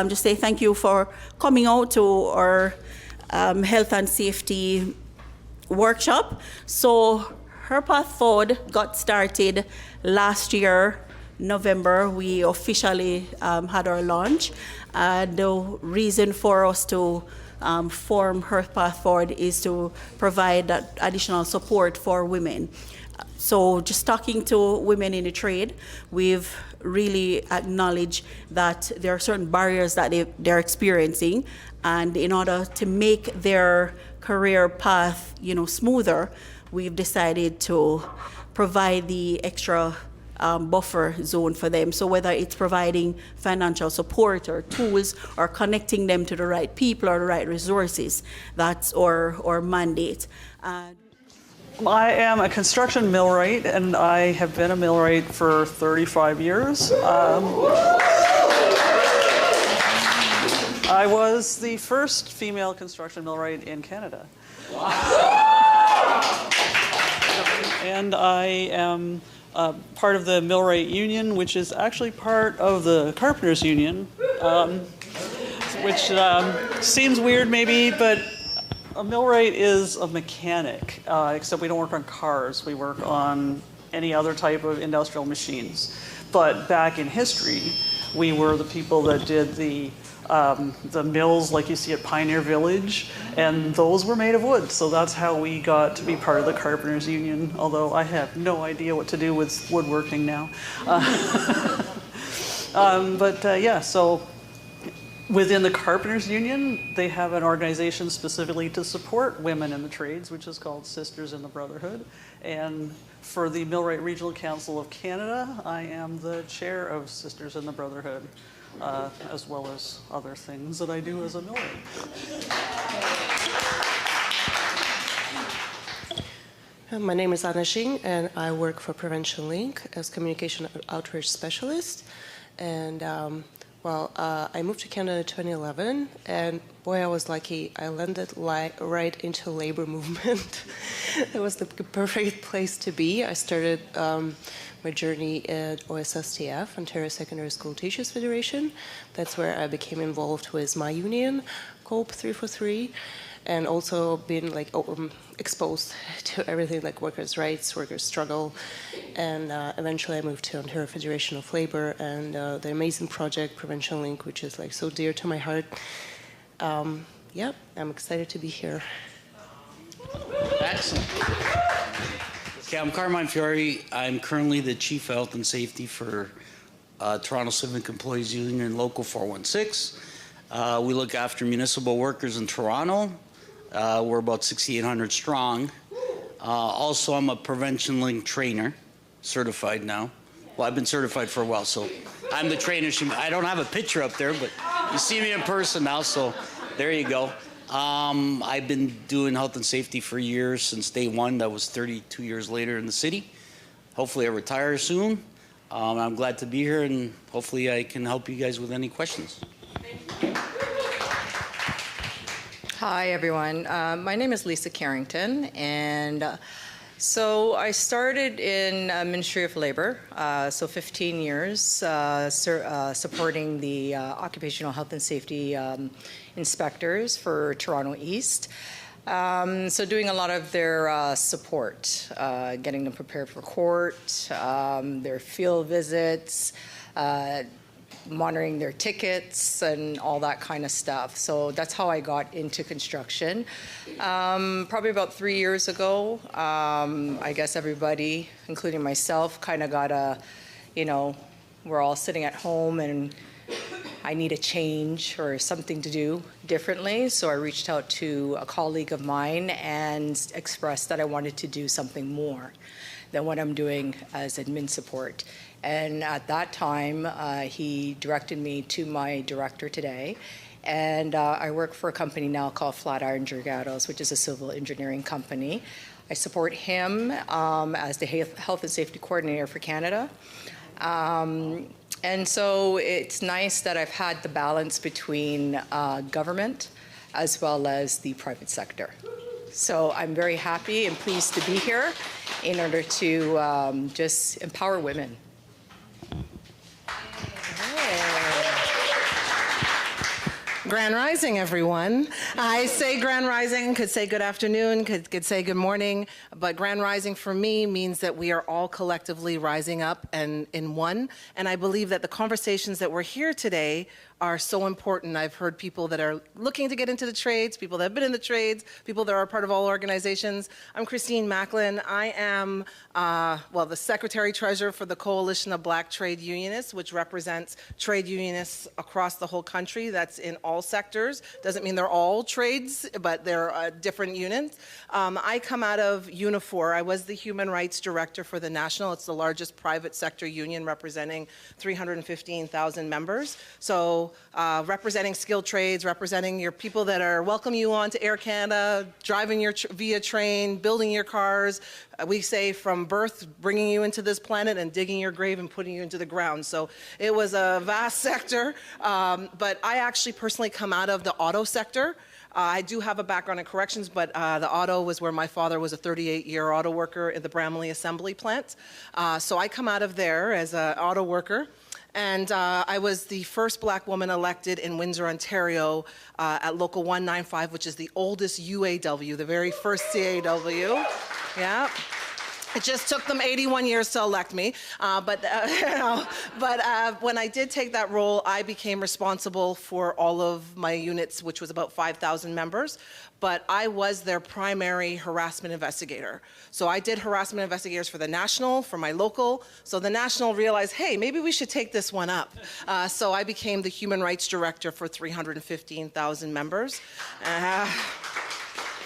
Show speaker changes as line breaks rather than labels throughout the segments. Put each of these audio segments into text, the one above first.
just say thank you for coming out to our health and safety workshop. So Her Path Forward got started last year, November. We officially had our launch. The reason for us to form Her Path Forward is to provide that additional support for women. So just talking to women in the trade, we've really acknowledged that there are certain barriers that they're experiencing, and in order to make their career path, smoother, we've decided to provide the extra buffer zone for them. So whether it's providing financial support or tools or connecting them to the right people or the right resources, that's our mandate.
I am a construction millwright, and I have been a millwright for 35 years. I was the first female construction millwright in Canada. And I am part of the Millwright Union, which is actually part of the Carpenters Union, which seems weird maybe, but a millwright is a mechanic, except we don't work on cars. We work on any other type of industrial machines. But back in history, we were the people that did the mills like you see at Pioneer Village, and those were made of wood. So that's how we got to be part of the Carpenters Union, although I have no idea what to do with woodworking now. So within the Carpenters Union, they have an organization specifically to support women in the trades, which is called Sisters in the Brotherhood. And for the Millwright Regional Council of Canada, I am the chair of Sisters in the Brotherhood, as well as other things that I do as a millwright.
My name is Anna Xing, and I work for Prevention Link as communication outreach specialist. And I moved to Canada in 2011, and boy, I was lucky. I landed right into labor movement. It was the perfect place to be. I started my journey at OSSTF, Ontario Secondary School Teachers Federation. That's where I became involved with my union, COPE 343, and also been exposed to everything like workers' rights, workers' struggle, and eventually I moved to Ontario Federation of Labor and the amazing project Prevention Link, which is so dear to my heart. I'm excited to be here.
Excellent. Okay, I'm Carmine Fiore. I'm currently the Chief of Health and Safety for Toronto Civic Employees Union Local 416. We look after municipal workers in Toronto. We're about 6,800 strong. Also, I'm a Prevention Link trainer, certified now. Well, I've been certified for a while, so I'm the trainer. I don't have a picture up there, but you see me in person now, so there you go. I've been doing health and safety for years, since day one. That was 32 years later in the city. Hopefully I retire soon. I'm glad to be here, and hopefully I can help you guys with any questions.
Hi, everyone. My name is Lisa Carrington, and so I started in Ministry of Labor, 15 years, supporting the occupational health and safety inspectors for Toronto East. So doing a lot of their support, getting them prepared for court, their field visits, monitoring their tickets and all that kind of stuff. So that's how I got into construction. Probably about 3 years ago, I guess everybody, including myself, kind of got we're all sitting at home and I need a change or something to do differently. So I reached out to a colleague of mine and expressed that I wanted to do something more than what I'm doing as admin support. And at that time, he directed me to my director today. And I work for a company now called Flatiron Dragados, which is a civil engineering company. I support him as the health and safety coordinator for Canada. And so it's nice that I've had the balance between government as well as the private sector. So I'm very happy and pleased to be here in order to just empower women.
Grand Rising, everyone. I say Grand Rising, could say good afternoon, could say good morning, but Grand Rising for me means that we are all collectively rising up and in one. And I believe that the conversations that we're here today are so important. I've heard people that are looking to get into the trades, people that have been in the trades, people that are part of all organizations. I'm Christine Macklin. I am, the Secretary-Treasurer for the Coalition of Black Trade Unionists, which represents trade unionists across the whole country. That's in all sectors. Doesn't mean they're all trades, but they're different units. I come out of Unifor. I was the Human Rights Director for the National. It's the largest private sector union representing 315,000 members. So representing skilled trades, representing your people that are welcome you on to Air Canada, driving your via train, building your cars. We say from birth, bringing you into this planet and digging your grave and putting you into the ground. So it was a vast sector, but I actually personally come out of the auto sector. I do have a background in corrections, but the auto was where my father was a 38-year auto worker in the Bramley Assembly Plant. So I come out of there as an auto worker. And I was the first black woman elected in Windsor, Ontario at Local 195, which is the oldest UAW, the very first CAW. Yeah. It just took them 81 years to elect me. But when I did take that role, I became responsible for all of my units, which was about 5,000 members. But I was their primary harassment investigator. So I did harassment investigators for the national, for my local. So the national realized, hey, maybe we should take this one up. So I became the human rights director for 315,000 members.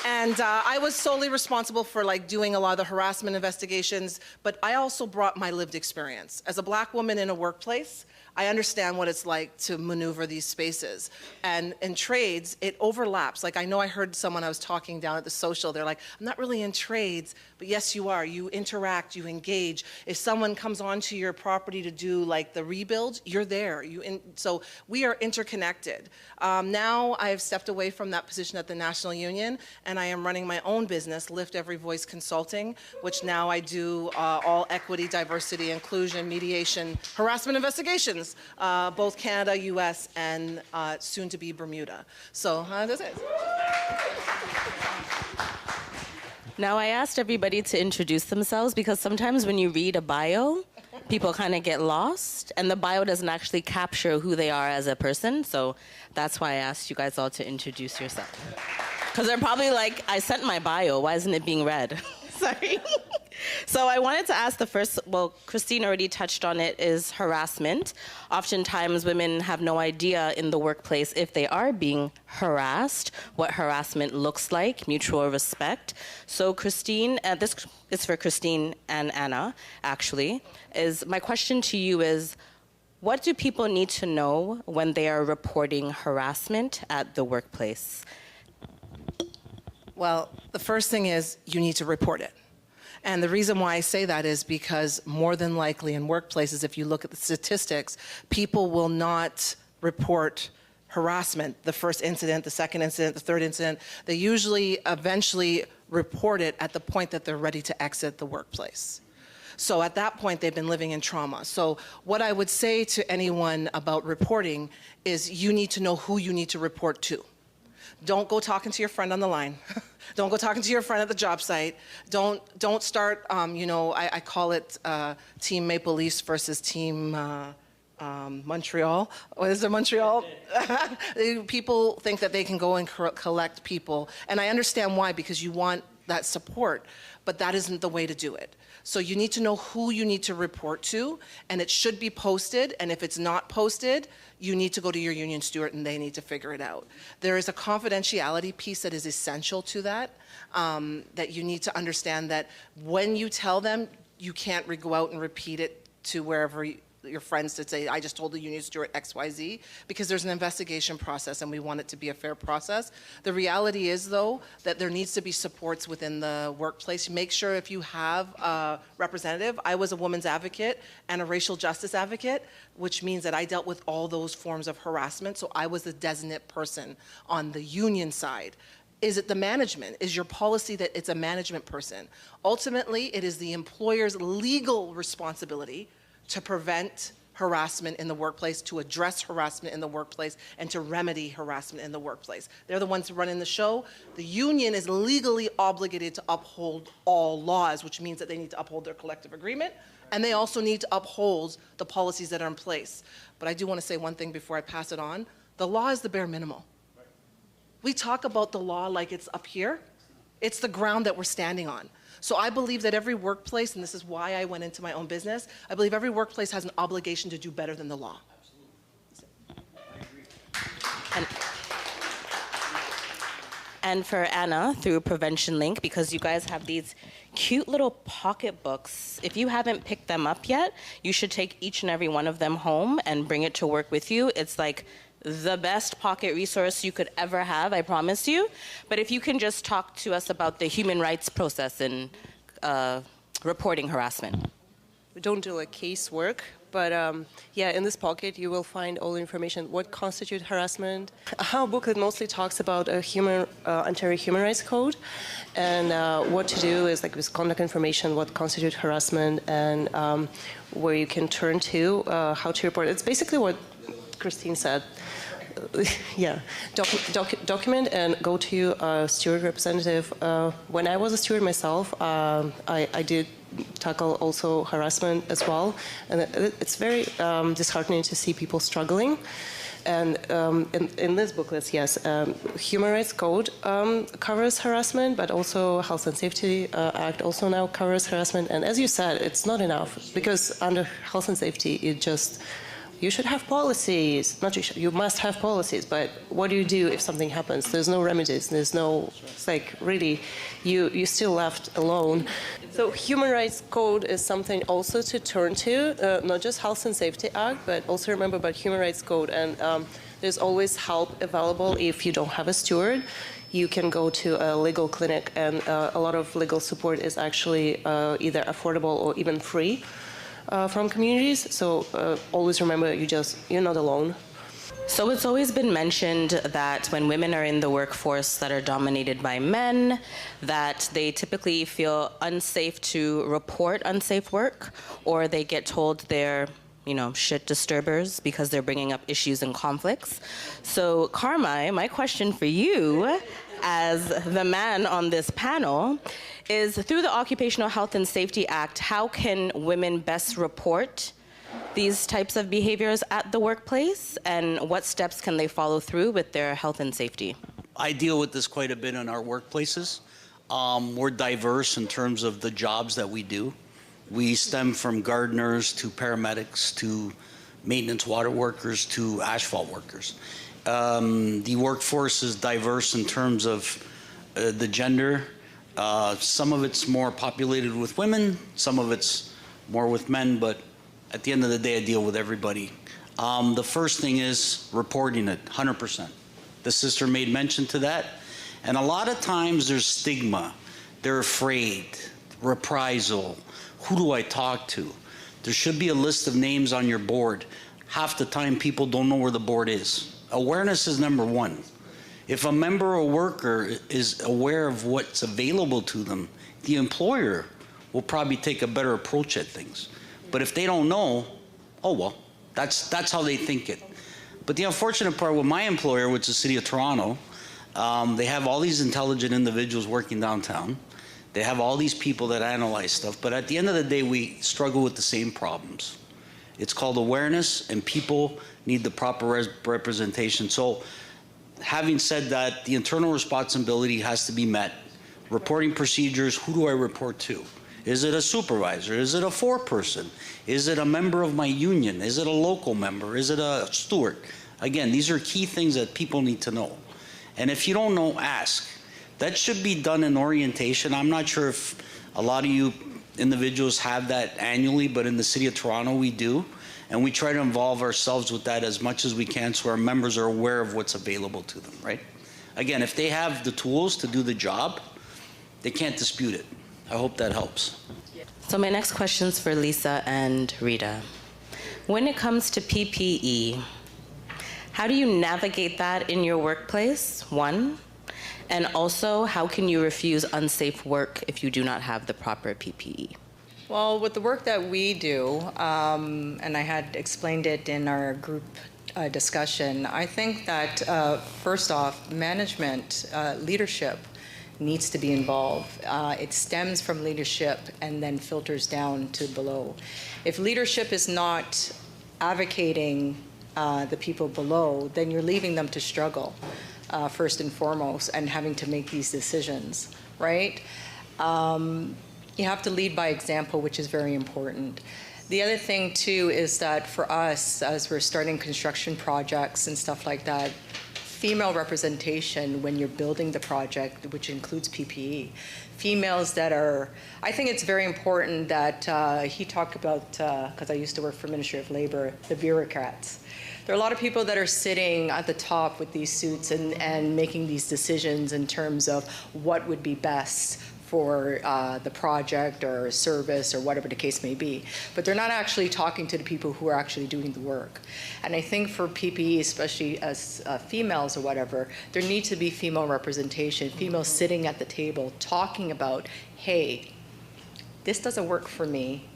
And I was solely responsible for doing a lot of the harassment investigations, but I also brought my lived experience. As a black woman in a workplace, I understand what it's like to maneuver these spaces. And in trades, it overlaps. I know I heard someone I was talking down at the social, they're like, I'm not really in trades, but yes, you are. You interact, you engage. If someone comes onto your property to do the rebuild, you're there. So we are interconnected. Now I have stepped away from that position at the National Union, and I am running my own business, Lift Every Voice Consulting, which now I do all equity, diversity, inclusion, mediation, harassment investigations. Both Canada, US, and soon to be Bermuda. So that's it.
Now, I asked everybody to introduce themselves because sometimes when you read a bio, people kind of get lost, and the bio doesn't actually capture who they are as a person. So that's why I asked you guys all to introduce yourself. Because they're probably like, I sent my bio, why isn't it being read? Sorry. So I wanted to ask the first, Christine already touched on it, is harassment. Oftentimes women have no idea in the workplace if they are being harassed, what harassment looks like, mutual respect. So Christine, this is for Christine and Anna, actually, my question to you is, what do people need to know when they are reporting harassment at the workplace?
Well, the first thing is you need to report it. And the reason why I say that is because more than likely in workplaces, if you look at the statistics, people will not report harassment, the first incident, the second incident, the third incident. They usually eventually report it at the point that they're ready to exit the workplace. So at that point, they've been living in trauma. So what I would say to anyone about reporting is you need to know who you need to report to. Don't go talking to your friend on the line. Don't go talking to your friend at the job site. Don't start, I call it Team Maple Leafs versus Team Montreal. What is it, Montreal? People think that they can go and collect people. And I understand why, because you want that support, but that isn't the way to do it. So you need to know who you need to report to, and it should be posted, and if it's not posted, you need to go to your union steward and they need to figure it out. There is a confidentiality piece that is essential to that, that you need to understand that when you tell them, you can't go out and repeat it to wherever your friends to say, I just told the union steward XYZ, because there's an investigation process and we want it to be a fair process. The reality is, though, that there needs to be supports within the workplace. Make sure if you have a representative, I was a women's advocate and a racial justice advocate, which means that I dealt with all those forms of harassment, so I was the designate person on the union side. Is it the management? Is your policy that it's a management person? Ultimately, it is the employer's legal responsibility to prevent harassment in the workplace, to address harassment in the workplace, and to remedy harassment in the workplace. They're the ones running the show. The union is legally obligated to uphold all laws, which means that they need to uphold their collective agreement, and they also need to uphold the policies that are in place. But I do want to say one thing before I pass it on. The law is the bare minimum. We talk about the law like it's up here. It's the ground that we're standing on. So I believe that every workplace, and this is why I went into my own business, I believe every workplace has an obligation to do better than the law.
And for Anna, through Prevention Link, because you guys have these cute little pocketbooks, if you haven't picked them up yet, you should take each and every one of them home and bring it to work with you. It's like the best pocket resource you could ever have, I promise you. But if you can just talk to us about the human rights process in reporting harassment.
We don't do like casework, but yeah, in this pocket you will find all the information, what constitutes harassment. Our booklet mostly talks about a Ontario Human Rights Code, and what to do is like with contact information, what constitutes harassment, and where you can turn to, how to report. It's basically what Christine said. Yeah, document and go to a steward representative. When I was a steward myself, I did tackle also harassment as well, and it's very disheartening to see people struggling. And in this booklet, yes, Human Rights Code covers harassment, but also Health and Safety Act also now covers harassment. And as you said, it's not enough, because under Health and Safety, you should have policies. Not you should, you must have policies, but what do you do if something happens? There's no remedies. There's no, it's like really, you're still left alone. So Human Rights Code is something also to turn to, not just Health and Safety Act, but also remember about Human Rights Code. And there's always help available if you don't have a steward. You can go to a legal clinic, and a lot of legal support is actually either affordable or even free. From communities, so always remember you're not alone.
So it's always been mentioned that when women are in the workforce that are dominated by men, that they typically feel unsafe to report unsafe work, or they get told they're, shit disturbers because they're bringing up issues and conflicts. So Carmi, my question for you, as the man on this panel, is through the Occupational Health and Safety Act, how can women best report these types of behaviors at the workplace, and what steps can they follow through with their health and safety?
I deal with this quite a bit in our workplaces. We're diverse in terms of the jobs that we do. We stem from gardeners to paramedics to maintenance water workers to asphalt workers. The workforce is diverse in terms of the gender. Some of it's more populated with women, some of it's more with men, but at the end of the day, I deal with everybody. The first thing is reporting it, 100%. The sister made mention to that. And a lot of times there's stigma. They're afraid, reprisal. Who do I talk to? There should be a list of names on your board. Half the time people don't know where the board is. Awareness is number one. If a member or worker is aware of what's available to them, the employer will probably take a better approach at things. But if they don't know, oh well, that's how they think it. But the unfortunate part with my employer, which is the City of Toronto, they have all these intelligent individuals working downtown. They have all these people that analyze stuff, but at the end of the day, we struggle with the same problems. It's called awareness, and people need the proper representation. So having said that, the internal responsibility has to be met. Reporting procedures, who do I report to? Is it a supervisor? Is it a foreperson? Is it a member of my union? Is it a local member? Is it a steward? Again, these are key things that people need to know. And if you don't know, ask. That should be done in orientation. I'm not sure if a lot of you individuals have that annually, but in the City of Toronto we do. And we try to involve ourselves with that as much as we can so our members are aware of what's available to them, right? Again, if they have the tools to do the job, they can't dispute it. I hope that helps.
So my next question is for Lisa and Rita. When it comes to PPE, how do you navigate that in your workplace, one? And also, how can you refuse unsafe work if you do not have the proper PPE?
Well, with the work that we do, and I had explained it in our group discussion, I think that first off, management, leadership needs to be involved. It stems from leadership and then filters down to below. If leadership is not advocating the people below, then you're leaving them to struggle first and foremost and having to make these decisions, right? You have to lead by example, which is very important. The other thing too is that for us, as we're starting construction projects and stuff like that, female representation when you're building the project, which includes PPE, females that are, I think it's very important that he talked about, because I used to work for Ministry of Labor, the bureaucrats. There are a lot of people that are sitting at the top with these suits and making these decisions in terms of what would be best for the project or service or whatever the case may be. But they're not actually talking to the people who are actually doing the work. And I think for PPE, especially as females or whatever, there needs to be female representation, females sitting at the table talking about, hey, this doesn't work for me.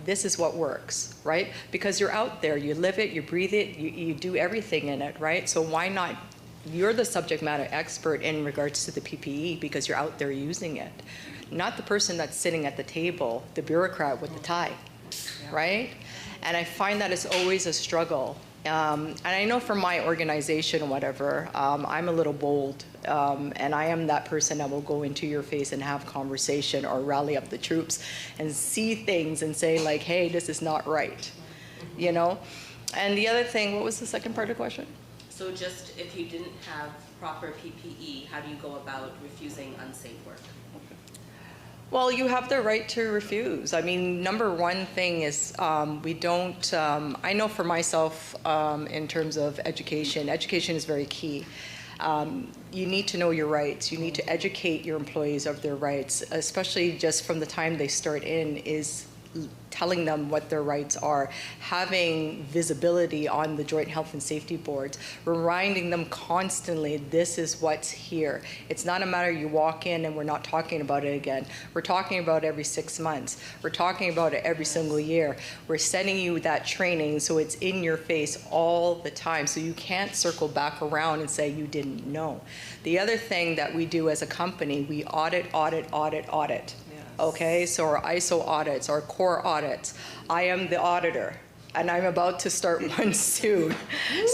This is what works, right? Because you're out there, you live it, you breathe it, you do everything in it, right? So why not? You're the subject matter expert in regards to the PPE because you're out there using it. Not the person that's sitting at the table, the bureaucrat with the tie, right? And I find that it's always a struggle. And I know from my organization or whatever, I'm a little bold, and I am that person that will go into your face and have conversation or rally up the troops and see things and say like, hey, this is not right, you know? And the other thing, what was the second part of the question?
So just if you didn't have proper PPE, how do you go about refusing unsafe work?
Well, you have the right to refuse. I mean, number one thing is we don't, I know for myself in terms of education is very key. You need to know your rights. You need to educate your employees of their rights, especially just from the time they start in, is telling them what their rights are, having visibility on the Joint Health and Safety Boards, reminding them constantly, this is what's here. It's not a matter you walk in and we're not talking about it again. We're talking about it every 6 months. We're talking about it every single year. We're sending you that training so it's in your face all the time, so you can't circle back around and say you didn't know. The other thing that we do as a company, we audit. Okay, so our ISO audits, our core audits. I am the auditor, and I'm about to start one soon.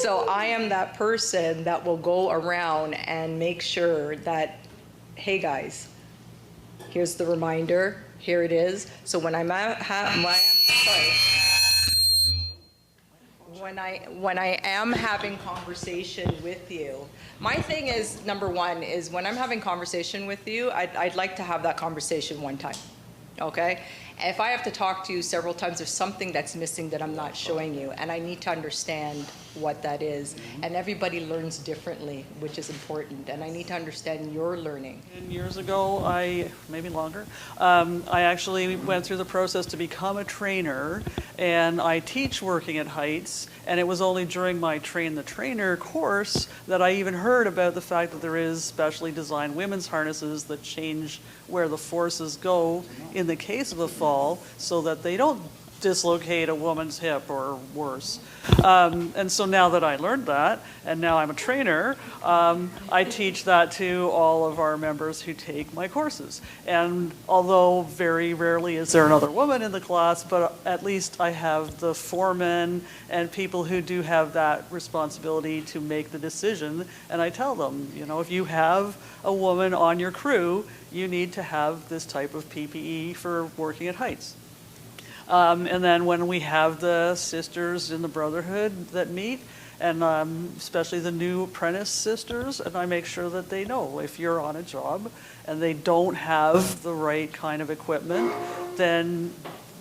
So I am that person that will go around and make sure that, hey guys, here's the reminder, here it is. So when when I am having conversation with you, my thing is, number one, is when I'm having conversation with you, I'd like to have that conversation one time, okay? If I have to talk to you several times, there's something that's missing that I'm not showing you, and I need to understand what that is. And everybody learns differently, which is important, and I need to understand your learning.
10 years ago, maybe longer, I actually went through the process to become a trainer, and I teach working at heights, and it was only during my Train the Trainer course that I even heard about the fact that there is specially designed women's harnesses that change where the forces go in the case of a fall so that they don't dislocate a woman's hip or worse. And so now that I learned that, and now I'm a trainer, I teach that to all of our members who take my courses. And although very rarely is there another woman in the class, but at least I have the foremen and people who do have that responsibility to make the decision. And I tell them, you know, if you have a woman on your crew, you need to have this type of PPE for working at heights. And then when we have the sisters in the brotherhood that meet, and especially the new apprentice sisters, and I make sure that they know if you're on a job and they don't have the right kind of equipment, then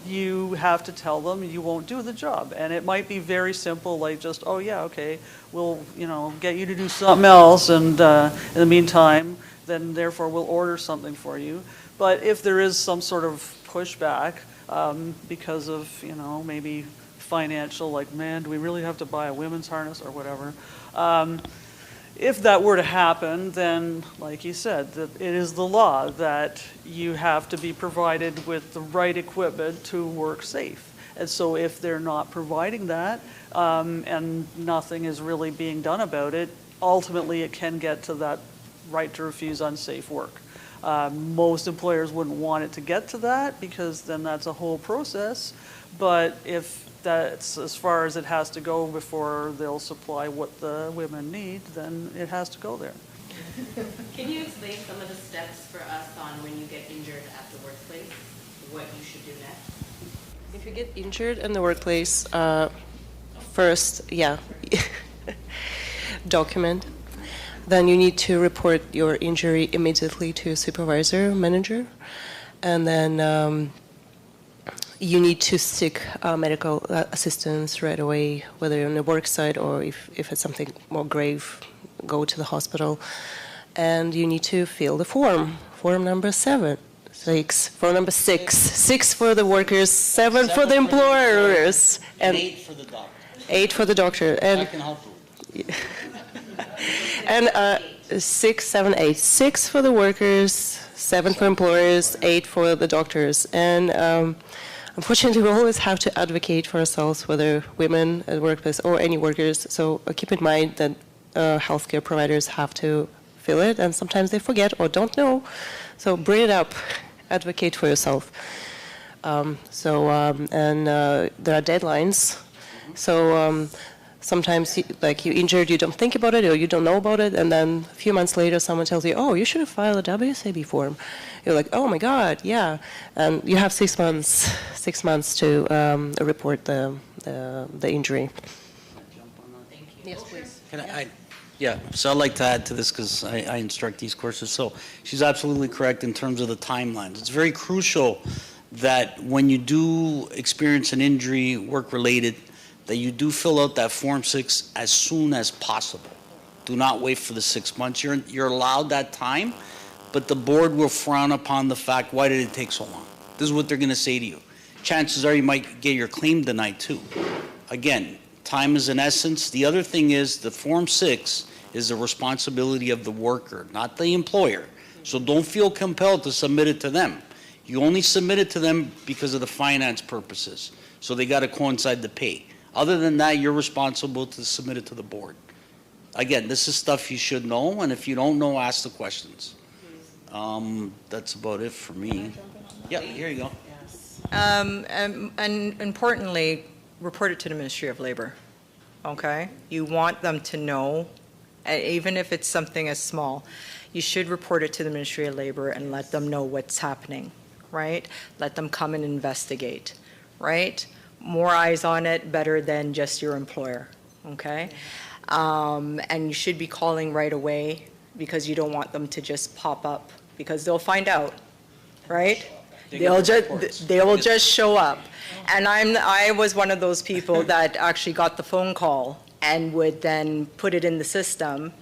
you have to tell them you won't do the job. And it might be very simple, like just, oh yeah, okay, we'll, you know, get you to do something else, and in the meantime, then therefore we'll order something for you. But if there is some sort of pushback, because of, you know, maybe financial, like, man, do we really have to buy a women's harness or whatever? if that were to happen, then, like you said, that it is the law that you have to be provided with the right equipment to work safe. And so if they're not providing that, and nothing is really being done about it, ultimately it can get to that right to refuse unsafe work. Most employers wouldn't want it to get to that, because then that's a whole process. But if that's as far as it has to go before they'll supply what the women need, then it has to go there.
Can you explain some of the steps for us on when you get injured at the workplace, what you should do next?
If you get injured in the workplace, first, document. Then you need to report your injury immediately to supervisor, manager, and then you need to seek medical assistance right away, whether on the work site or if it's something more grave, go to the hospital. And you need to fill the form number 6. Form number 6 for the workers, 7 for the employers,
and 8 for the doctor.
8 for the doctor. And
I can help you.
and 6, 7, 8. 6 for the workers, 7 for employers, 8 for the doctors. And unfortunately, we always have to advocate for ourselves, whether women at the workplace or any workers. So keep in mind that healthcare providers have to fill it, and sometimes they forget or don't know. So bring it up, advocate for yourself. And there are deadlines. So sometimes, like you injured, you don't think about it or you don't know about it, and then a few months later, someone tells you, "Oh, you should have filed a WSAB form." You're like, "Oh my God, yeah!" And you have 6 months. 6 months to report the injury. Yes, please.
So I'd like to add to this because I instruct these courses. So she's absolutely correct in terms of the timelines. It's very crucial that when you do experience an injury, work-related, that you do fill out that Form 6 as soon as possible. Do not wait for the 6 months. You're allowed that time, but the board will frown upon the fact, why did it take so long? This is what they're going to say to you. Chances are you might get your claim denied too. Again, time is an essence. The other thing is the Form 6 is the responsibility of the worker, not the employer. So don't feel compelled to submit it to them. You only submit it to them because of the finance purposes. So they got to coincide the pay. Other than that, you're responsible to submit it to the board. Again, this is stuff you should know, and if you don't know, ask the questions. That's about it for me. Yeah, here you go.
And importantly, report it to the Ministry of Labor, okay? You want them to know, even if it's something as small, you should report it to the Ministry of Labor and let them know what's happening, right? Let them come and investigate, right? More eyes on it, better than just your employer, okay? And you should be calling right away because you don't want them to just pop up because they'll find out, right? They will just show up. And I was one of those people that actually got the phone call and would then put it in the system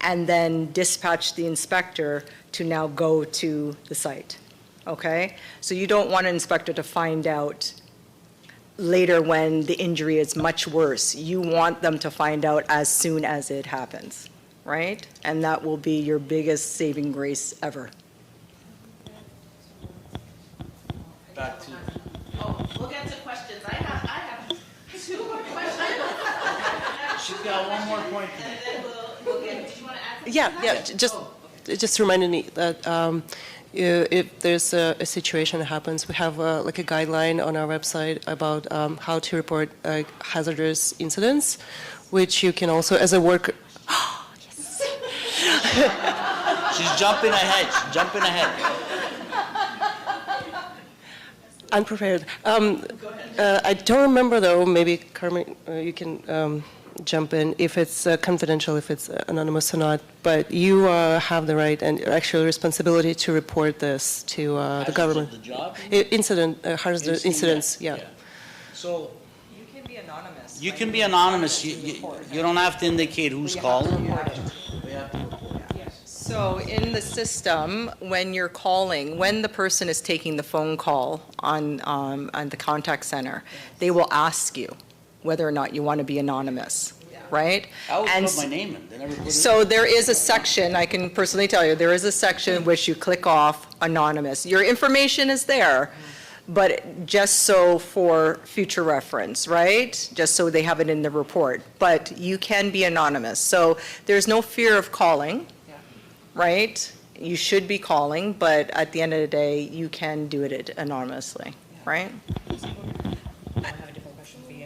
and then dispatch the inspector to now go to the site, okay? So you don't want an inspector to find out later when the injury is much worse. You want them to find out as soon as it happens, right? And that will be your biggest saving grace ever.
Back to.
Oh, we'll get to questions. I have 2 more questions.
She's got one more point.
And then we'll get, did you want to add something?
Just reminded me that if there's a situation that happens, we have like a guideline on our website about how to report hazardous incidents, which you can also, as a worker.
She's jumping ahead. She's jumping ahead.
Unprepared. I don't remember though. Maybe Carmen, you can jump in if it's confidential, if it's anonymous or not. But you have the right and actual responsibility to report this to the government.
The job?
Hazardous incidents. Yeah.
So
You can be anonymous.
you can be anonymous. You don't have to indicate who's calling.
So in the system, when you're calling, when the person is taking the phone call on the contact center, they will ask you whether or not you want to be anonymous. right?
I always
And
put my name in. They never put it
so there is a section, I can personally tell you, there is a section which you click off anonymous. Your information is there, but just so for future reference, right? Just so they have it in the report. But you can be anonymous. So there's no fear of calling, right? You should be calling, but at the end of the day, you can do it anonymously, right?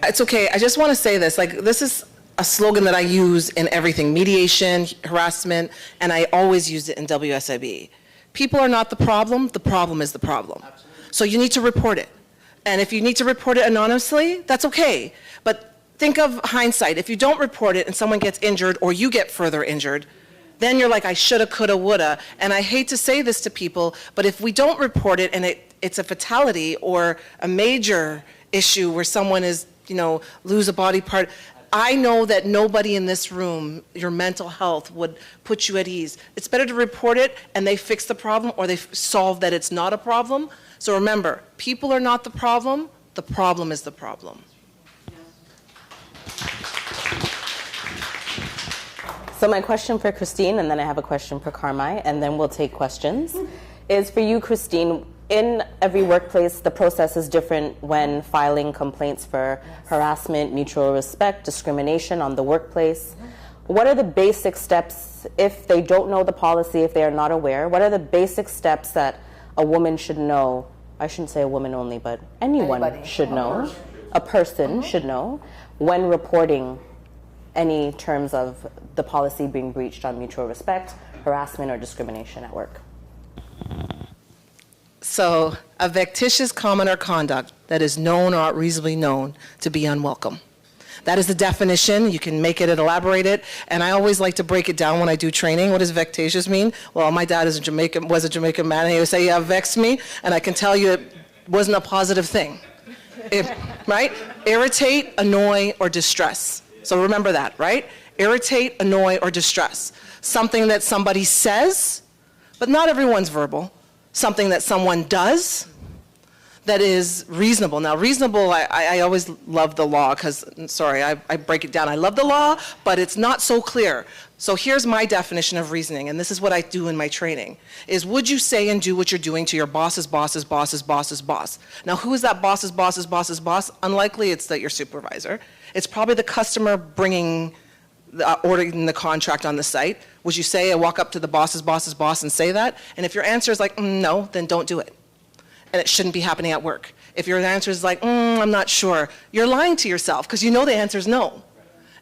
It's okay. I just want to say this. Like, this is a slogan that I use in everything, mediation, harassment, and I always use it in WSIB. People are not the problem is the problem. Absolutely. So you need to report it. And if you need to report it anonymously, that's okay. But think of hindsight. If you don't report it and someone gets injured or you get further injured, then you're like, I shoulda, coulda, woulda. And I hate to say this to people, but if we don't report it and it's a fatality or a major issue where someone is, lose a body part, I know that nobody in this room, your mental health would put you at ease. It's better to report it and they fix the problem or they solve that it's not a problem. So remember, people are not the problem is the problem.
So my question for Christine, and then I have a question for Carmi, and then we'll take questions, is for you, Christine. In every workplace, the process is different when filing complaints for harassment, mutual respect, discrimination on the workplace. What are the basic steps if they don't know the policy, if they are not aware? What are the basic steps that a woman should know? I shouldn't say a woman only, but anyone should know, a person should know, when reporting any terms of the policy being breached on mutual respect, harassment, or discrimination at work.
So, a vexatious comment or conduct that is known or reasonably known to be unwelcome. That is the definition. You can make it and elaborate it. And I always like to break it down when I do training. What does vexatious mean? Well, my dad was a Jamaican man, and he would say, yeah, vex me. And I can tell you it wasn't a positive thing. Right? Irritate, annoy, or distress. So remember that, right? Irritate, annoy, or distress. Something that somebody says, but not everyone's verbal. Something that someone does that is reasonable. Now, reasonable, I always love the law because, sorry, I break it down. I love the law, but it's not so clear. So here's my definition of reasoning, and this is what I do in my training, is would you say and do what you're doing to your boss's boss's boss's boss's boss? Now, who is that boss's boss's boss's boss? Unlikely it's that your supervisor. It's probably the customer bringing ordering the contract on the site. Would you say, I walk up to the boss's boss's boss and say that? And if your answer is like, no, then don't do it. And it shouldn't be happening at work. If your answer is like, I'm not sure, you're lying to yourself because you know the answer is no.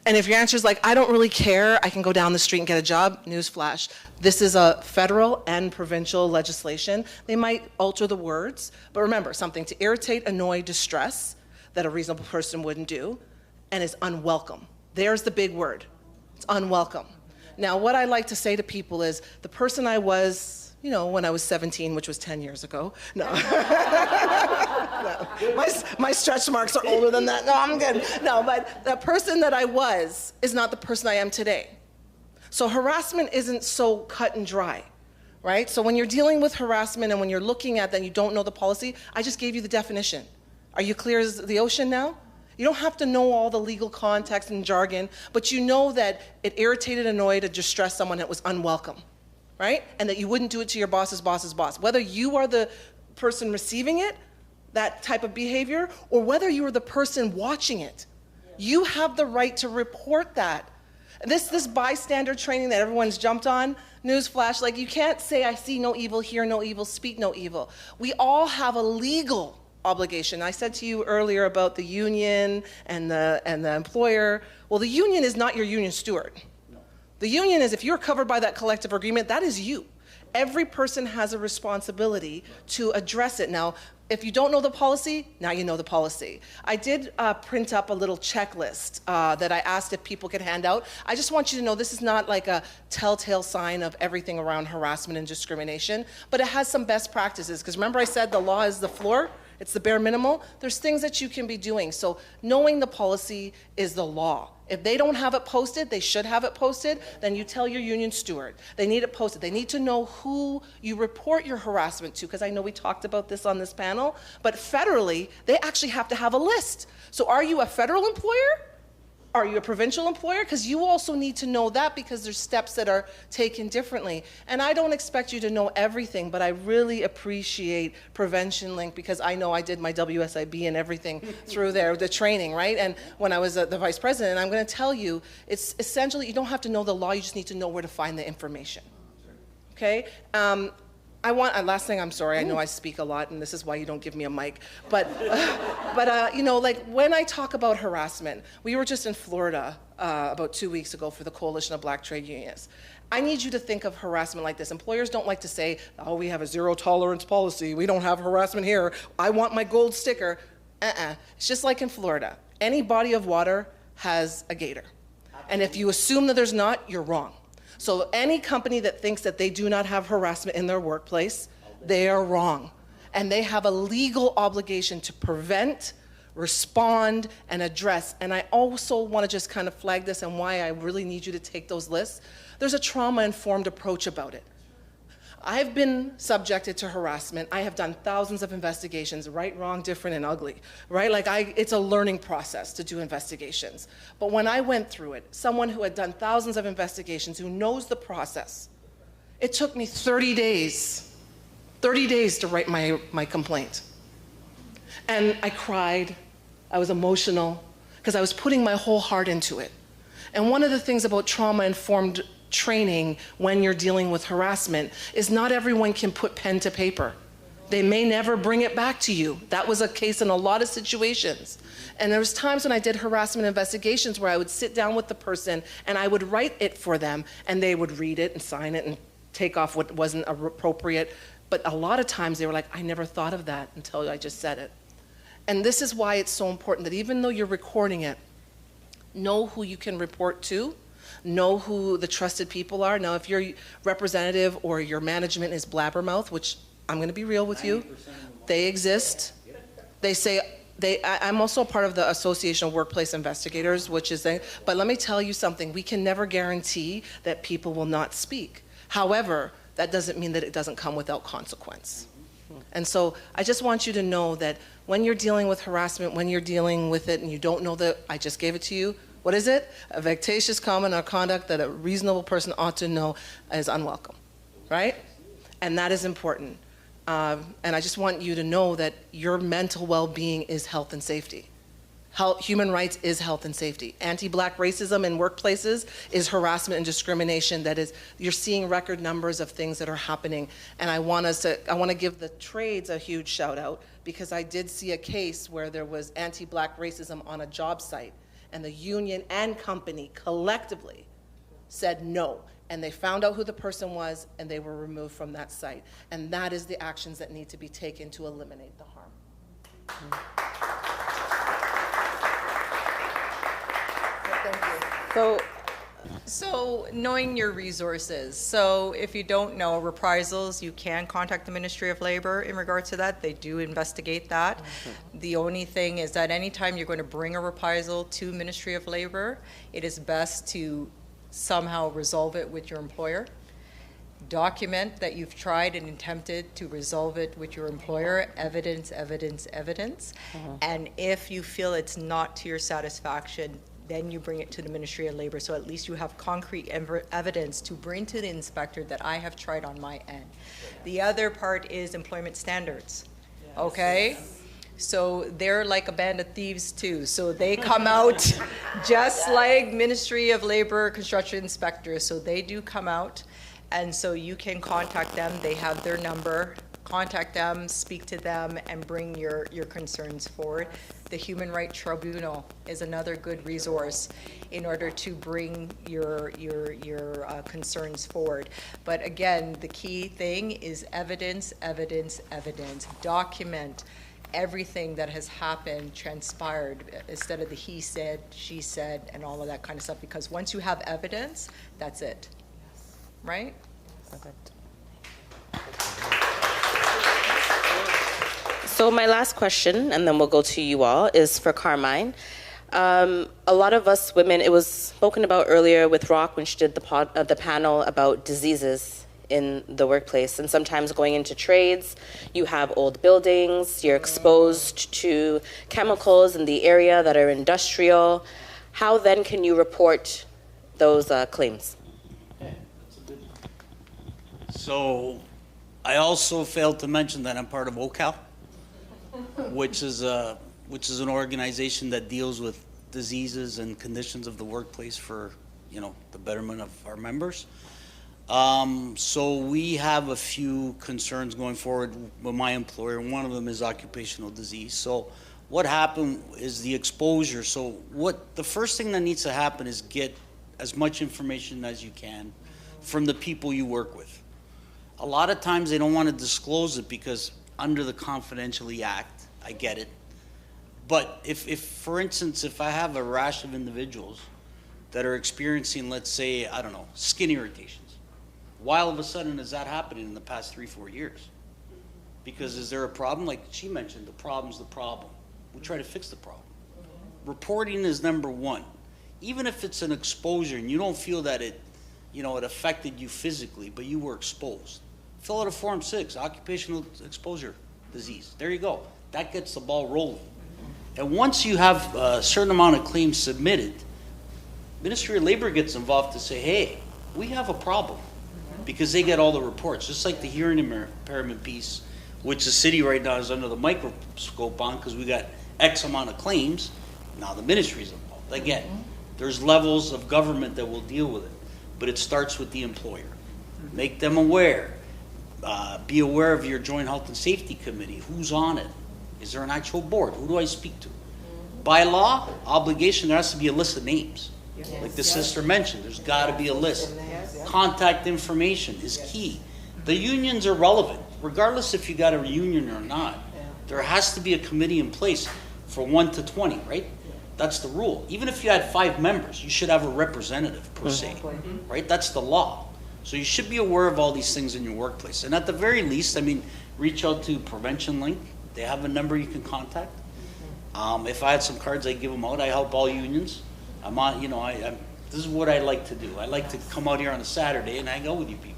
And if your answer is like, I don't really care, I can go down the street and get a job, newsflash, this is a federal and provincial legislation. They might alter the words, but remember, something to irritate, annoy, distress that a reasonable person wouldn't do, and is unwelcome. There's the big word. It's unwelcome. Now, what I like to say to people is, the person I was, when I was 17, which was 10 years ago. No. No. My stretch marks are older than that. No, I'm good. No, but the person that I was is not the person I am today. So harassment isn't so cut and dry, right? So when you're dealing with harassment and when you're looking at that and you don't know the policy, I just gave you the definition. Are you clear as the ocean now? You don't have to know all the legal context and jargon, but you know that it irritated, annoyed, or distressed someone that was unwelcome, right? And that you wouldn't do it to your boss's boss's boss. Whether you are the person receiving it, that type of behavior, or whether you are the person watching it, you have the right to report that. This bystander training that everyone's jumped on, newsflash, like you can't say, I see no evil, hear no evil, speak no evil. We all have a legal obligation. I said to you earlier about the union and the employer. Well, the union is not your union steward. The union is, if you're covered by that collective agreement, that is you. Every person has a responsibility to address it. Now, if you don't know the policy, now you know the policy. I did print up a little checklist that I asked if people could hand out. I just want you to know this is not like a telltale sign of everything around harassment and discrimination, but it has some best practices. Because remember I said the law is the floor? It's the bare minimal. There's things that you can be doing. So knowing the policy is the law. If they don't have it posted, they should have it posted, then you tell your union steward. They need it posted. They need to know who you report your harassment to, because I know we talked about this on this panel, but federally, they actually have to have a list. So are you a federal employer? Are you a provincial employer? Because you also need to know that, because there's steps that are taken differently. And I don't expect you to know everything, but I really appreciate Prevention Link, because I know I did my WSIB and everything through there, the training, right? And when I was the vice president, I'm going to tell you, it's essentially, you don't have to know the law, you just need to know where to find the information. Okay? Last thing, I'm sorry, I know I speak a lot, and this is why you don't give me a mic, but you know, like when I talk about harassment, we were just in Florida about 2 weeks ago for the Coalition of Black Trade Unions. I need you to think of harassment like this. Employers don't like to say, oh, we have a zero tolerance policy, we don't have harassment here, I want my gold sticker. It's just like in Florida. Any body of water has a gator. And if you assume that there's not, you're wrong. So any company that thinks that they do not have harassment in their workplace, they are wrong. And they have a legal obligation to prevent, respond, and address. And I also want to just kind of flag this and why I really need you to take those lists. There's a trauma-informed approach about it. I've been subjected to harassment. I have done thousands of investigations, right, wrong, different, and ugly, right? Like it's a learning process to do investigations. But when I went through it, someone who had done thousands of investigations, who knows the process, it took me 30 days to write my complaint. And I cried, I was emotional, because I was putting my whole heart into it. And one of the things about trauma-informed training when you're dealing with harassment is not everyone can put pen to paper. They may never bring it back to you. That was a case in a lot of situations. And there was times when I did harassment investigations where I would sit down with the person and I would write it for them, and they would read it and sign it and take off what wasn't appropriate. But a lot of times they were like, I never thought of that until I just said it. And this is why it's so important that even though you're recording it, know who you can report to, know who the trusted people are. Now, if your representative or your management is blabbermouth, which I'm going to be real with you, they exist. They say, I'm also a part of the Association of Workplace Investigators, which is, but let me tell you something, we can never guarantee that people will not speak. However, that doesn't mean that it doesn't come without consequence. And so I just want you to know that when you're dealing with harassment, when you're dealing with it and you don't know that I just gave it to you, what is it? A vexatious comment or conduct that a reasonable person ought to know is unwelcome, right? And that is important. And I just want you to know that your mental well-being is health and safety. Human rights is health and safety. Anti-Black racism in workplaces is harassment and discrimination. That is, you're seeing record numbers of things that are happening. And I want to give the trades a huge shout out, because I did see a case where there was anti-Black racism on a job site, and the union and company collectively said no. And they found out who the person was, and they were removed from that site. And that is the actions that need to be taken to eliminate the harm. Thank you.
So knowing your resources. So if you don't know reprisals, you can contact the Ministry of Labor in regards to that. They do investigate that. The only thing is that anytime you're going to bring a reprisal to Ministry of Labor, it is best to somehow resolve it with your employer. Document that you've tried and attempted to resolve it with your employer, evidence. And if you feel it's not to your satisfaction, then you bring it to the Ministry of Labor, so at least you have concrete evidence to bring to the inspector that I have tried on my end. The other part is employment standards, okay? So they're like a band of thieves too. So they come out just like Ministry of Labor construction inspectors. So they do come out, and so you can contact them. They have their number. Contact them, speak to them, and bring your concerns forward. The Human Rights Tribunal is another good resource in order to bring your concerns forward. But again, the key thing is evidence. Document everything that has happened, transpired, instead of the he said, she said, and all of that kind of stuff. Because once you have evidence, that's it, right?
Perfect. So my last question, and then we'll go to you all, is for Carmine. A lot of us women, it was spoken about earlier with Rock when she did the panel about diseases in the workplace. And sometimes going into trades, you have old buildings, you're exposed to chemicals in the area that are industrial. how then can you report those claims?
So I also failed to mention that I'm part of OCAL, which is an organization that deals with diseases and conditions of the workplace for, the betterment of our members. So we have a few concerns going forward with my employer, and one of them is occupational disease. So what happened is the exposure. So the first thing that needs to happen is get as much information as you can from the people you work with. A lot of times they don't want to disclose it because under the Confidentiality Act, I get it. But if for instance, if I have a rash of individuals that are experiencing, let's say, I don't know, skin irritations, why all of a sudden is that happening in the past 3-4 years? Because is there a problem? Like she mentioned, the problem's the problem. We try to fix the problem. Reporting is number one. Even if it's an exposure and you don't feel that it affected you physically, but you were exposed, fill out a Form 6, occupational exposure disease. There you go. That gets the ball rolling. And once you have a certain amount of claims submitted, Ministry of Labor gets involved to say, hey, we have a problem, because they get all the reports. Just like the hearing impairment piece, which the city right now is under the microscope on because we got X amount of claims. Now the ministry's involved. Again, there's levels of government that will deal with it, but it starts with the employer. Make them aware. Be aware of your Joint Health and Safety Committee. Who's on it? Is there an actual board? Who do I speak to? By law, obligation, there has to be a list of names. Like the sister mentioned, there's got to be a list. Contact information is key. The unions are relevant, regardless if you got a union or not. There has to be a committee in place for 1 to 20, right? That's the rule. Even if you had 5 members, you should have a representative per se, right? That's the law. So you should be aware of all these things in your workplace. And at the very least, reach out to Prevention Link. They have a number you can contact. If I had some cards, I'd give them out. I help all unions. I'm on, this is what I like to do. I like to come out here on a Saturday and hang out with you people.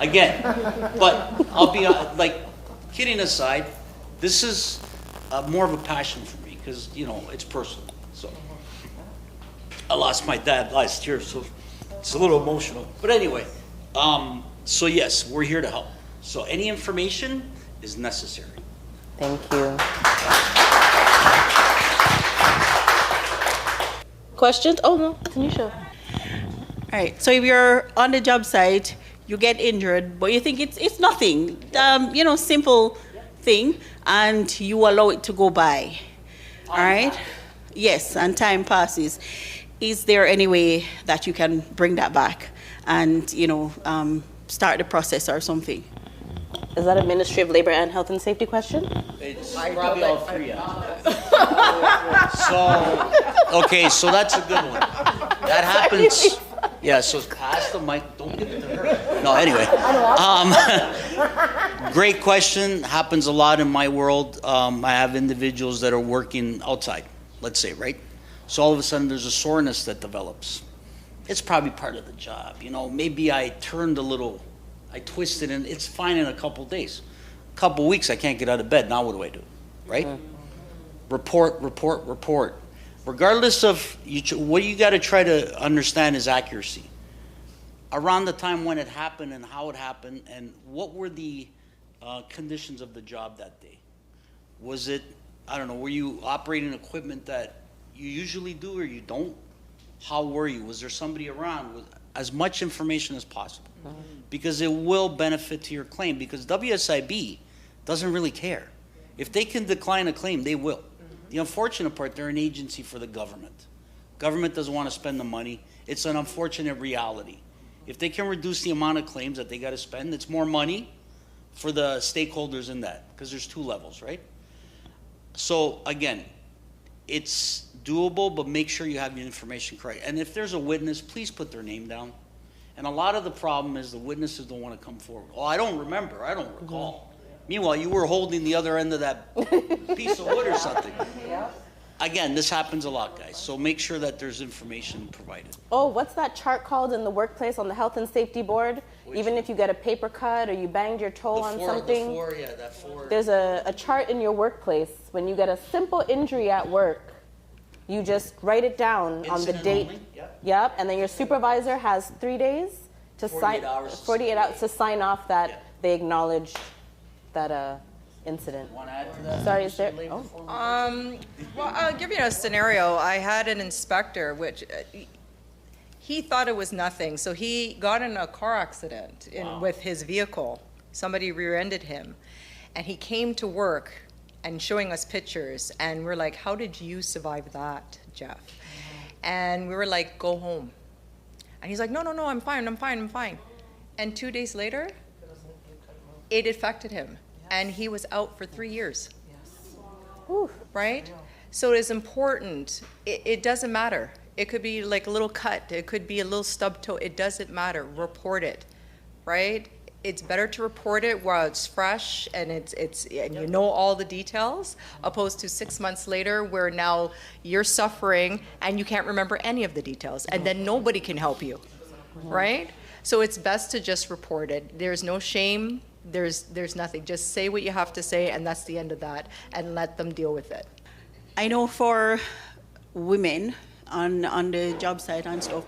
Again, but I'll be kidding aside, this is more of a passion for me because, it's personal. So I lost my dad last year, so it's a little emotional. But anyway, so yes, we're here to help. So any information is necessary.
Thank you. Questions? Oh, no, Tanisha.
All right. So if you're on the job site, you get injured, but you think it's nothing, simple thing, and you allow it to go by. All right? Yes, and time passes. Is there any way that you can bring that back and, start the process or something?
Is that a Ministry of Labor and Health and Safety question?
It's probably all three. So that's a good one. That happens. Yeah, so pass the mic. Don't give it to her. No, anyway. Great question. Happens a lot in my world. I have individuals that are working outside, let's say, right? So all of a sudden there's a soreness that develops. It's probably part of the job. Maybe I turned a little, I twisted, and it's fine in a couple days. A couple weeks, I can't get out of bed. Now what do? Right? Report. Regardless of, what you got to try to understand is accuracy. Around the time when it happened and how it happened and what were the conditions of the job that day. Was it, I don't know, were you operating equipment that you usually do or you don't? How were you? Was there somebody around? With as much information as possible. Because it will benefit to your claim, because WSIB doesn't really care. If they can decline a claim, they will. The unfortunate part, they're an agency for the government. Government doesn't want to spend the money. It's an unfortunate reality. If they can reduce the amount of claims that they got to spend, it's more money for the stakeholders in that, because there's 2 levels, right? So again, it's doable, but make sure you have your information correct. And if there's a witness, please put their name down. And a lot of the problem is the witnesses don't want to come forward. Oh, I don't remember. I don't recall. Meanwhile, you were holding the other end of that piece of wood or something. Again, this happens a lot, guys. So make sure that there's information provided.
Oh, what's that chart called in the workplace on the Health and Safety Board? Even if you get a paper cut or you banged your toe on something.
That 4.
There's a chart in your workplace when you get a simple injury at work. You just write it down on the
Incident
date.
only? Yep.
Yep, and then your supervisor has 3 days to
48
sign.
hours to
48 hours to sign off that
Yeah.
they acknowledge that incident.
Want to add to that?
Sorry, is there?
Labor
Oh.
form?
Well, I'll give you a scenario. I had an inspector, which he thought it was nothing. So he got in a car accident with his vehicle. Somebody rear-ended him. And he came to work and showing us pictures. And we're like, how did you survive that, Jeff? And we were like, go home. And he's like, no, I'm fine. And 2 days later, it affected him. And he was out for 3 years. Right? So it is important. It doesn't matter. It could be like a little cut. It could be a little stub toe. It doesn't matter. Report it, right? It's better to report it while it's fresh and and you know all the details, opposed to 6 months later where now you're suffering and you can't remember any of the details, and then nobody can help you, right? So it's best to just report it. There's no shame. There's nothing. Just say what you have to say, and that's the end of that, and let them deal with it.
I know for women on the job site and stuff,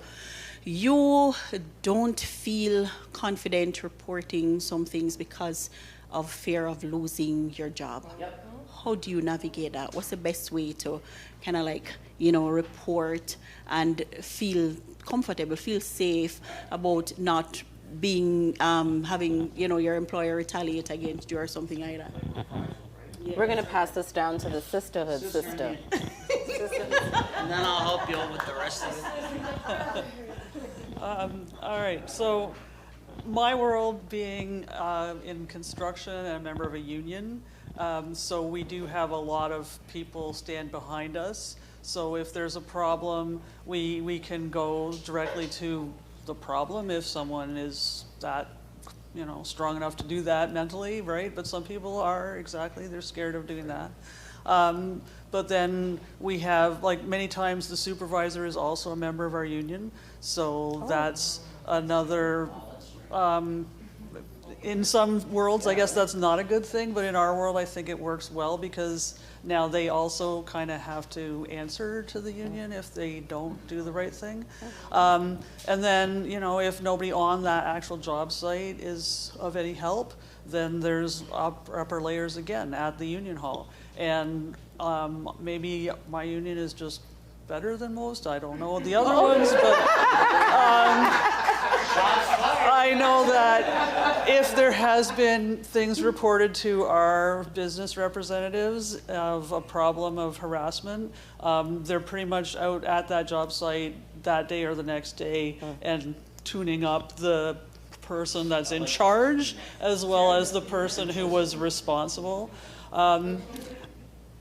you don't feel confident reporting some things because of fear of losing your job.
Yep.
How do you navigate that? What's the best way to kind of like, report and feel comfortable, feel safe about not being, having, your employer retaliate against you or something like that?
We're going to pass this down to the sisterhood sister.
And then I'll help you out with the rest of it.
All right, so my world being in construction and a member of a union, so we do have a lot of people stand behind us. So if there's a problem, we can go directly to the problem if someone is that, strong enough to do that mentally, right? But some people are they're scared of doing that. But then we have, like, many times the supervisor is also a member of our union. So that's another, in some worlds, I guess that's not a good thing, but in our world, I think it works well because now they also kind of have to answer to the union if they don't do the right thing. And then, if nobody on that actual job site is of any help, then there's upper layers again at the union hall. And maybe my union is just better than most. I don't know the other ones, but I know that if there has been things reported to our business representatives of a problem of harassment, they're pretty much out at that job site that day or the next day and tuning up the person that's in charge as well as the person who was responsible.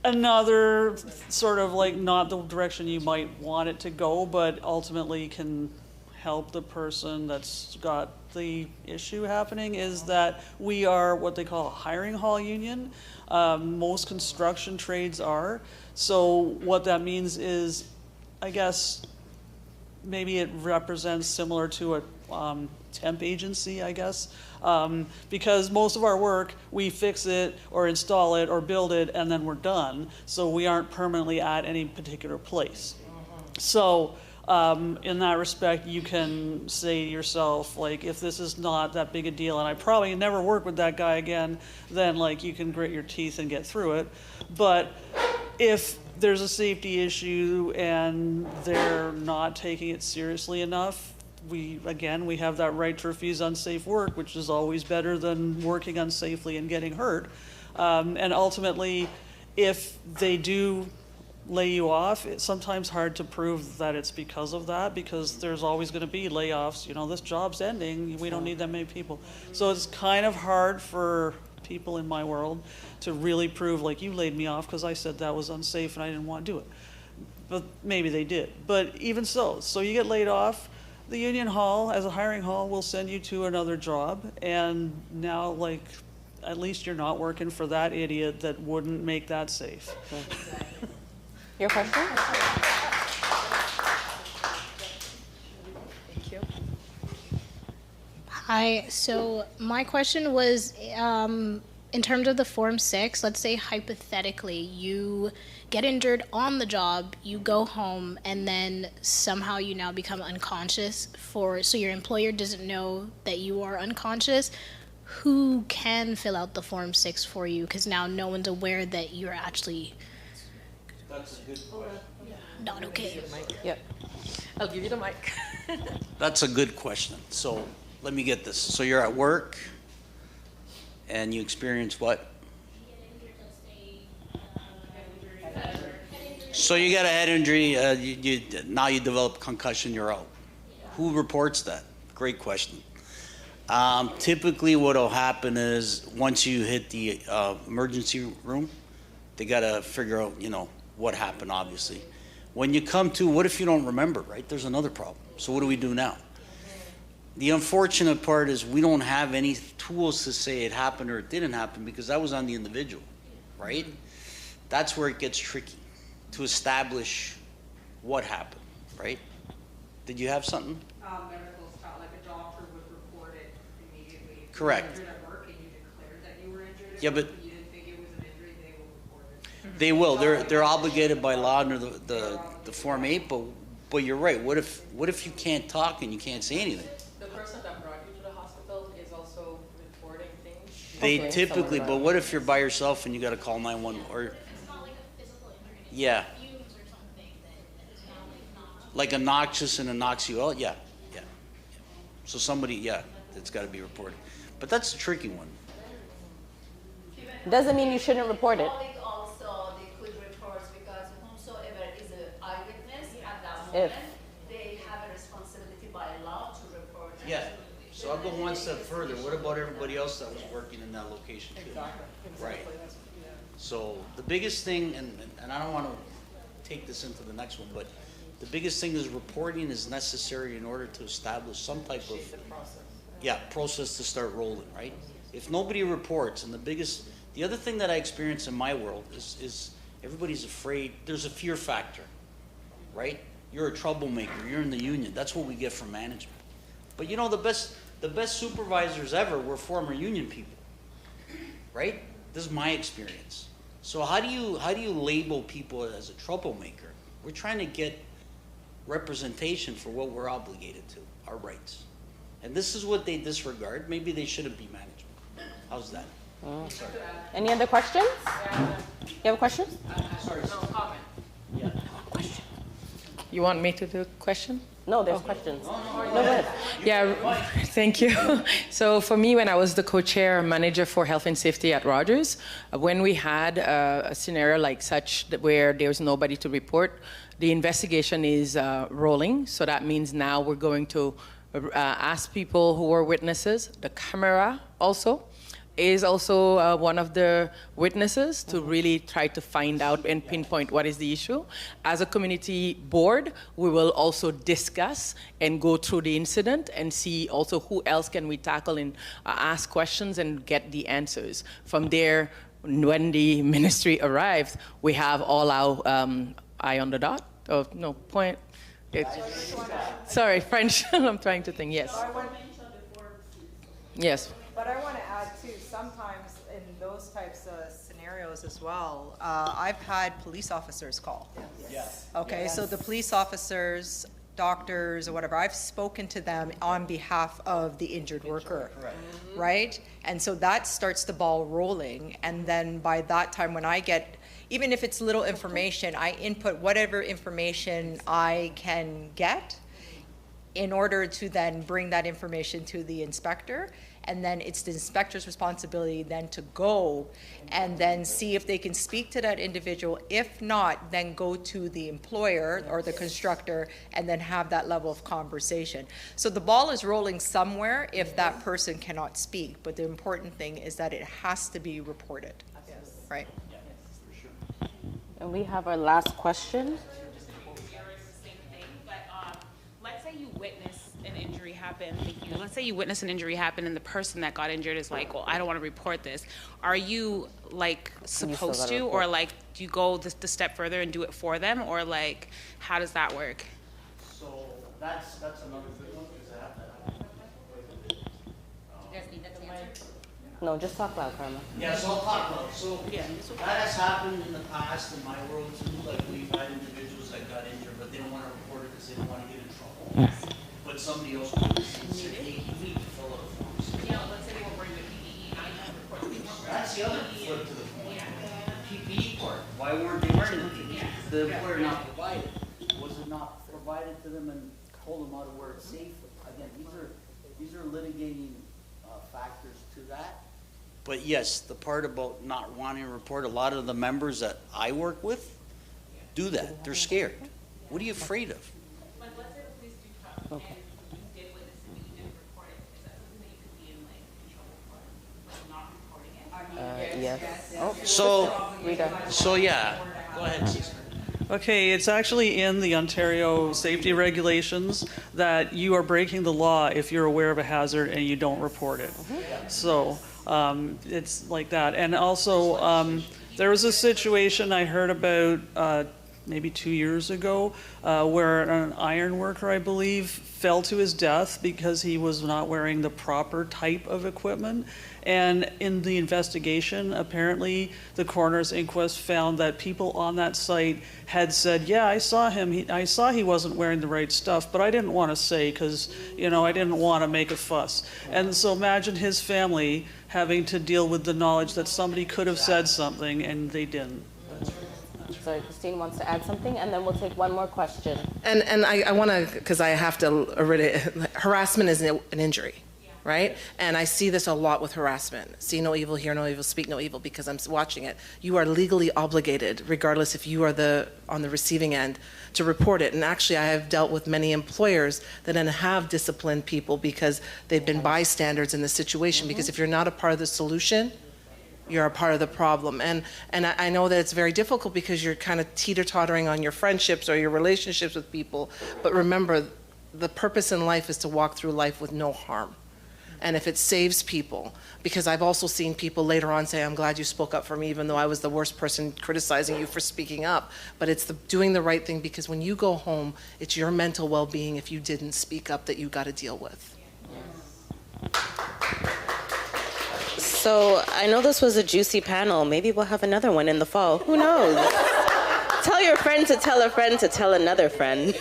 Another sort of like not the direction you might want it to go, but ultimately can help the person that's got the issue happening is that we are what they call a hiring hall union. Most construction trades are. So what that means is, I guess, maybe it represents similar to a temp agency, I guess, because most of our work, we fix it or install it or build it and then we're done. So we aren't permanently at any particular place. So in that respect, you can say to yourself, like, if this is not that big a deal and I probably never work with that guy again, then like you can grit your teeth and get through it. But if there's a safety issue and they're not taking it seriously enough, we have that right to refuse unsafe work, which is always better than working unsafely and getting hurt. And ultimately, if they do lay you off, it's sometimes hard to prove that it's because of that, because there's always going to be layoffs. This job's ending. We don't need that many people. So it's kind of hard for people in my world to really prove, like, you laid me off because I said that was unsafe and I didn't want to do it. But maybe they did. But even so you get laid off. The union hall, as a hiring hall, will send you to another job, and now, like, at least you're not working for that idiot that wouldn't make that safe.
Your question?
Thank you.
Hi. So my question was, in terms of the Form 6, let's say hypothetically you get injured on the job, you go home, and then somehow you now become unconscious so your employer doesn't know that you are unconscious. Who can fill out the Form 6 for you? Because now no one's aware that you're actually
That's a good question.
not okay.
Yep. I'll give you the mic.
That's a good question. So let me get this. So you're at work and you experience what? So you got a head injury, now you develop concussion, you're out. Who reports that? Great question. Typically what will happen is once you hit the emergency room, they got to figure out, what happened, obviously. When you come to, what if you don't remember, right? There's another problem. So what do we do now? The unfortunate part is we don't have any tools to say it happened or it didn't happen because that was on the individual, right? That's where it gets tricky to establish what happened, right? Did you have something?
Medical stuff, like a doctor would report it immediately. If
Correct.
you were injured at work and you declared that you were injured at
Yeah,
work,
but
you didn't think it was an injury, they will report it.
they will. They're obligated by law under the Form 8, but you're right. What if you can't talk and you can't say anything?
The person that brought you to the hospital is also reporting things.
They typically, but what if you're by yourself and you got to call 911 or?
It's not like a physical injury. It's
Yeah.
fumes or something that is not.
Like a noxious and it knocks you out? Yeah. So somebody, it's got to be reported. But that's a tricky one.
Doesn't mean you shouldn't report it.
Colleague also, they could report because whomsoever is an eyewitness at that moment, they have a responsibility by law to report.
Yeah. So I'll go one step further. What about everybody else that was working in that location too? Right. So the biggest thing, and I don't want to take this into the next one, but the biggest thing is reporting is necessary in order to establish some type of process to start rolling, right? If nobody reports, and the other thing that I experience in my world is everybody's afraid. There's a fear factor, right? You're a troublemaker. You're in the union. That's what we get from management. But the best supervisors ever were former union people, right? This is my experience. So how do you label people as a troublemaker? We're trying to get representation for what we're obligated to, our rights. And this is what they disregard. Maybe they shouldn't be management. How's that?
Any other questions? You have a question?
Sorry.
Comment.
Yeah.
Question.
You want me to do a question?
No, there's questions. No, go ahead.
Yeah, thank you. So for me, when I was the co-chair manager for health and safety at Rogers, when we had a scenario like such where there was nobody to report, the investigation is rolling. So that means now we're going to ask people who were witnesses. The camera also is also one of the witnesses to really try to find out and pinpoint what is the issue. As a community board, we will also discuss and go through the incident and see also who else can we tackle and ask questions and get the answers. From there, when the ministry arrived, we have all our eye on the dot. Oh, no, point. Sorry, French. I'm trying to think, yes. Yes.
But I want to add too, sometimes in those types of scenarios as well, I've had police officers call.
Yes.
Okay, so the police officers, doctors or whatever, I've spoken to them on behalf of the injured worker, right? And so that starts the ball rolling. And then by that time when I get, even if it's little information, I input whatever information I can get in order to then bring that information to the inspector. And then it's the inspector's responsibility then to go and then see if they can speak to that individual. If not, then go to the employer or the constructor and then have that level of conversation. So the ball is rolling somewhere if that person cannot speak, but the important thing is that it has to be reported, right?
And we have our last question.
Let's say you witness an injury happen. Let's say you witness an injury happen and the person that got injured is like, well, I don't want to report this. Are you like supposed to, or like do you go the step further and do it for them, or like how does that work?
So that's another good one because I have that.
No, just talk loud, Karma.
Yeah, so I'll talk about it. So that has happened in the past in my world too. Like we've had individuals that got injured, but they didn't want to report it because they didn't want to get in trouble. But somebody else would have said, hey, you need to fill out a form.
Yeah, let's say they were wearing the PPE, now you have to report the PPE.
That's the other flip to the point. PPE part. Why weren't they wearing the PPE? The employer not provided. Was it not provided to them and told them how to wear it safely? Again, these are litigating factors to that. But yes, the part about not wanting to report, a lot of the members that I work with do that. They're scared. What are you afraid of?
But let's say the police do come and you did witness it, but you didn't report it. Is that something that you could be in trouble for? Like not reporting it?
Yes.
So yeah, go ahead, sister.
Okay, it's actually in the Ontario safety regulations that you are breaking the law if you're aware of a hazard and you don't report it. So it's like that. And also, there was a situation I heard about maybe 2 years ago where an iron worker, I believe, fell to his death because he was not wearing the proper type of equipment. And in the investigation, apparently the coroner's inquest found that people on that site had said, yeah, I saw him, I saw he wasn't wearing the right stuff, but I didn't want to say because, you know, I didn't want to make a fuss. And so imagine his family having to deal with the knowledge that somebody could have said something and they didn't.
Sorry, Christine wants to add something, and then we'll take one more question.
And I want to, because I have to already, harassment is an injury, right? And I see this a lot with harassment. See no evil, hear no evil, speak no evil, because I'm watching it. You are legally obligated, regardless if you are on the receiving end, to report it. And actually, I have dealt with many employers that then have disciplined people because they've been bystanders in the situation. Because if you're not a part of the solution, you're a part of the problem. And I know that it's very difficult because you're kind of teeter-tottering on your friendships or your relationships with people. But remember, the purpose in life is to walk through life with no harm. And if it saves people, because I've also seen people later on say, I'm glad you spoke up for me, even though I was the worst person criticizing you for speaking up. But it's doing the right thing, because when you go home, it's your mental well-being if you didn't speak up that you got to deal with.
So I know this was a juicy panel. Maybe we'll have another one in the fall. Who knows? Tell your friend to tell a friend to tell another friend.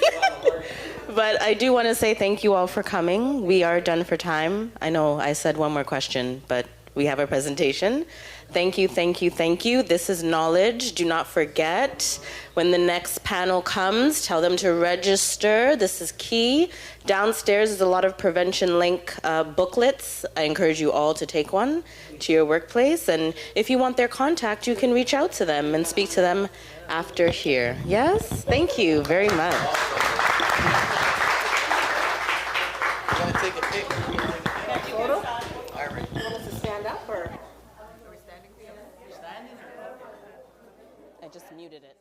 But I do want to say thank you all for coming. We are done for time. I know I said one more question, but we have a presentation. Thank you, thank you, thank you. This is knowledge. Do not forget, when the next panel comes, tell them to register. This is key. Downstairs is a lot of prevention link booklets. I encourage you all to take one to your workplace. And if you want their contact, you can reach out to them and speak to them after here. Yes? Thank you very much.
Want to take a picture?
Photo? You want us to stand up or?
I just muted it.